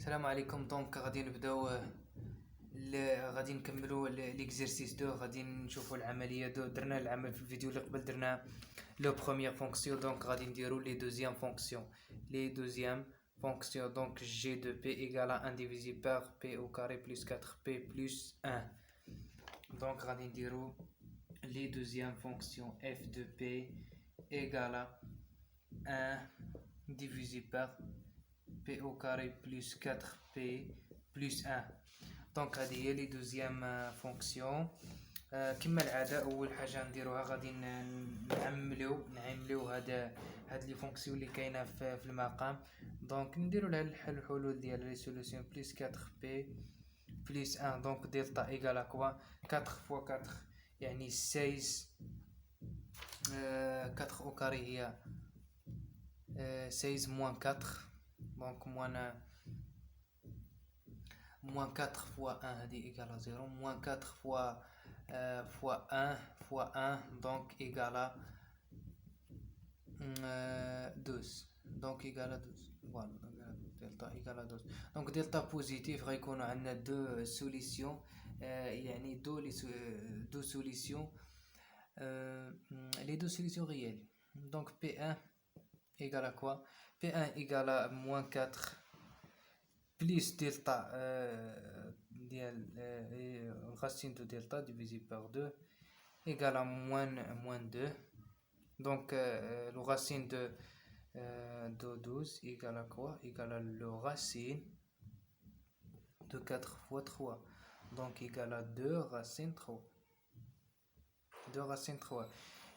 السلام عليكم. دونك غادي نبداو غادي نكملوا ليكزيرسيس 2. غادي نشوفوا العمليه درنا العمل في الفيديو اللي قبل درنا لو بروميير فونكسيون. دونك غادي نديروا لي دوزيام فونكسيون. دونك g de p égale à 1 divisé par p au carré plus 4p plus 1. دونك غادي نديروا لي دوزيام فونكسيون f de p égale à 1 divisé par p au carré plus 4p plus 1. دونك هذه هي لي دوزيام فونكسيون. كما العاده اول حاجه نديروها غادي نعمليو هاد لي فونكسيون اللي كاينه في المقام. دونك نديرو لها الحلول ديال لي سوليوشن بلس 4p بلس 1. دونك دلتا ايغال كوا 4 فوا 4 يعني 16. 4 au carré هي 16 moins 4. دونك moins 4 fois 1 هذه égale à 0. moins 4 fois 1 fois 1 donc égale à 12. donc égale à 12. voilà delta égale à 12. donc delta positif غيكونوا عندنا دو سوليسيون يعني دو سوليسيون les deux solutions réelles. donc P1 égale à quoi? P1 égale à moins 4 plus delta racine de delta divisé par 2 égale à moins 2. donc le racine de 12 égale à quoi? Égale à le racine de 4 fois 3. donc égale à 2 racine 3. 2 racine 3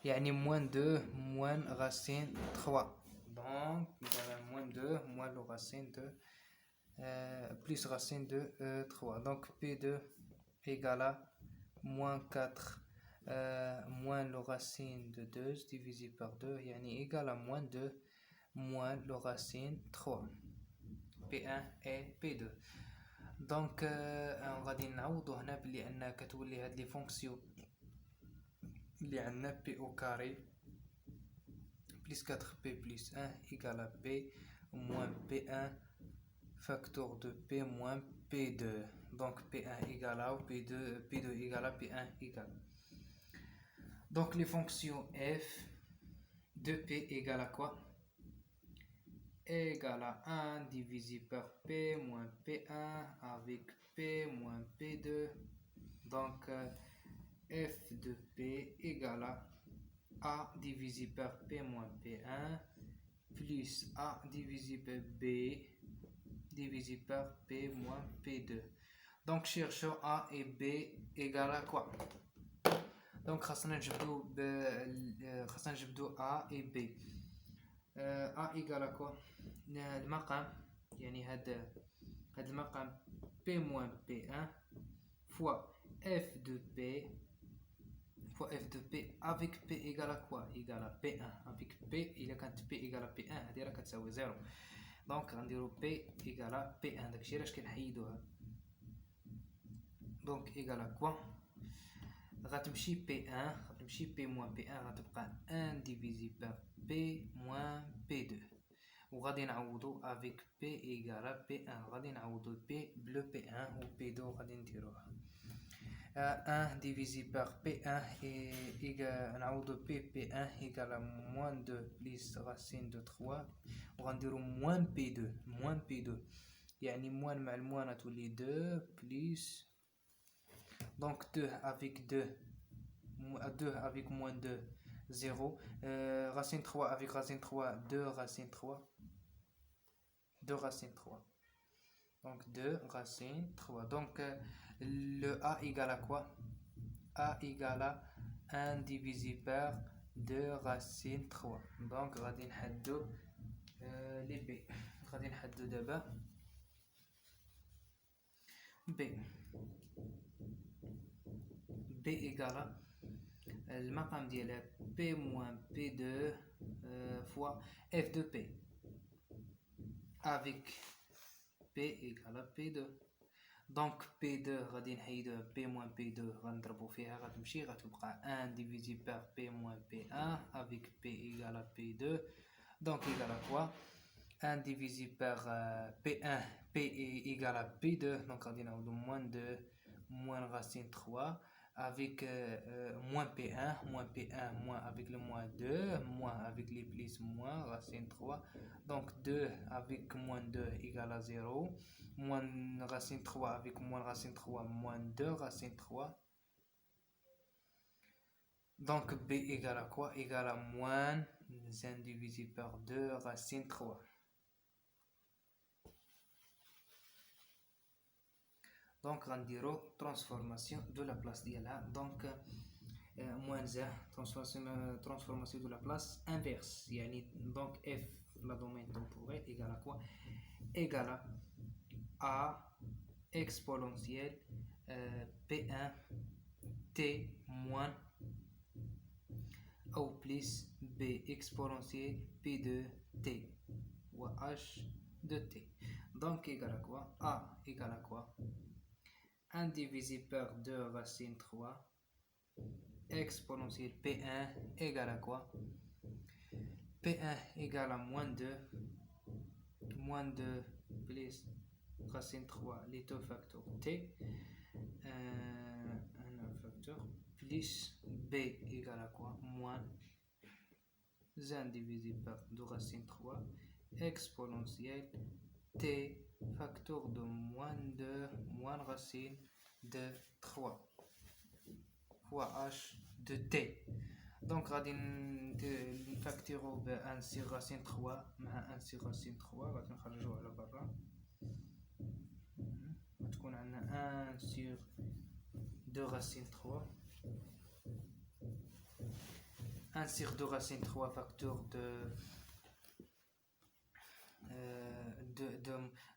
يعني moins 2 moins racine 3. donc moins 2 moins le racine de plus racine de 3. donc P2 égale à moins 4 moins le racine de 2 divisé par 2 يعني égale à moins 2 moins le racine 3. P1 et P2. donc غادي نعوضو هنا بلي أن كتولي هاد لي فونكسيون اللي عندنا p au carré plus 4p plus 1 égale à p moins p1 facteur de p moins p2. donc p1 égale à p2 égale à p1 égale. donc les fonctions f de p égale à quoi? Égale à 1 divisé par p moins p1 avec p moins p2. donc f de p égale à a divisé par p moins p1 plus a divisé par b divisé par p moins p2. donc cherchons a et b égale à quoi? donc خاصنا نجبدو a et b. a égale à quoi? المقام يعني هذا المقام p moins p1 fois f de p fois f de p avec p égale à quoi? égale à p1 avec p. إلا كانت p égale à p1 هذه راه كتساوي 0. دونك غنديرو p égale à p1. داكشي علاش كنحيدوها. دونك égale à quoi؟ غتمشي p1 غتمشي p moins p1 غتبقى 1 divisé par p moins p2. وغادي نعوضو avec p égale à p1. غادي نعوضو p بلو p1 و p2 غادي نديروها 1 divisé par p1 égale نعوضو p1 égale à moins 2 plus racine de 3 وغنديرو moins p2 يعني moins مع الموان تولي 2 plus. donc 2 avec 2 avec moins 2 0. racine 3 avec racine 3 2 racine 3 2 racine 3. donc 2 racine 3. donc le a égale à quoi? a égale à 1 divisé par 2 racine 3. donc غادي نحدو لي بي. غادي نحدو دابا بي égale à المقام ديالها p moins p2 fois f de p avec p égale à p2. donc p2 غادي نحيدوها p moins p2 غنضربو فيها غتمشي غتبقى 1 divisé par p moins p1 avec p égale à p2. donc égale à quoi? 1 divisé par P1, P est égal à P2, donc on a moins 2, moins racine 3, avec moins P1, moins avec le moins 2, moins avec les plus moins, racine 3, donc 2 avec moins 2 égale à 0, moins racine 3 avec moins racine 3, moins 2 racine 3, donc B égale à quoi? Égale à moins 1 divisé par 2 racine 3. Donc on dirait transformation de la place ديالها. Donc moins 1 transformation de la place inverse, يعني donc f la domaine temporelle égale à quoi? Égale à exponentielle p1 t moins ou plus b exponentielle p2 t ou h de t. Donc égale à quoi? A égale à quoi? 1 divisé par 2 racine 3 exponentielle P1 égale à quoi? P1 égale à moins 2 plus racine 3 les deux facteurs T, un facteur plus B égale à quoi? Moins 1 divisé par 2 racine 3 exponentielle T facteur de moins 2 moins racine de 3 fois h de t. Donc غادي نفاكتورو ب 1 sur racine 3 مع 1 sur racine 3 غادي نخرجوه على برا، غتكون عندنا 1 sur 2 racine 3 1 sur 2 racine 3 facteur de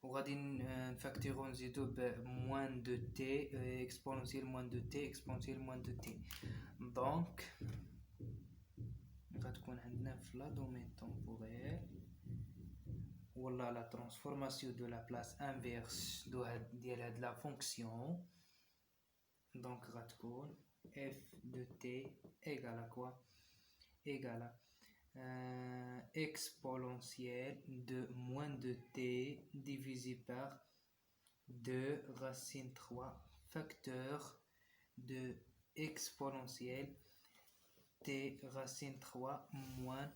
وغادي نفاكتورو نزيدو ب moins de t exponentielle moins de t exponentielle moins de t. دونك غتكون عندنا في لا دومين temporel ولا لا transformation de la place inverse ديال هاد لا fonction. دونك غتكون f de t égale à quoi? Égale à exponentielle de moins de t divisé par 2 racine 3 facteur de exponentielle t racine 3 moins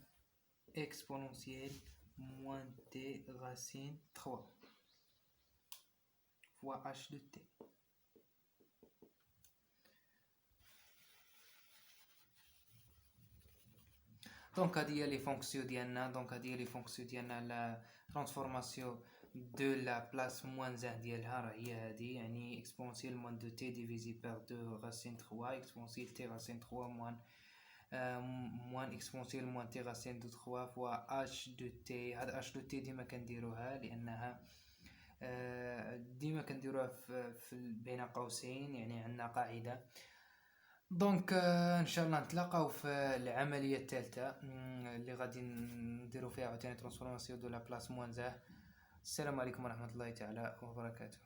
exponentielle moins t racine 3 fois h de t. Donc هذه les fonctions ديالنا. Donc هذه les fonctions ديالنا la transformation de la place moins 1 ديالها راه هي هذه، يعني exponentielle moins 2t divisé par 2 racine 3 exponentielle t racine 3 moins exponentielle moins t racine de 3 fois h de t. هذا h de t ديما كنديروها لانها ديما كنديروها في بين قوسين، يعني عندنا قاعده. دونك ان شاء الله نتلاقاو في العمليه الثالثه اللي غادي نديرو فيها عاوتاني ترانسفورماسيون دو لا بلاس موان 1. السلام عليكم ورحمه الله تعالى وبركاته.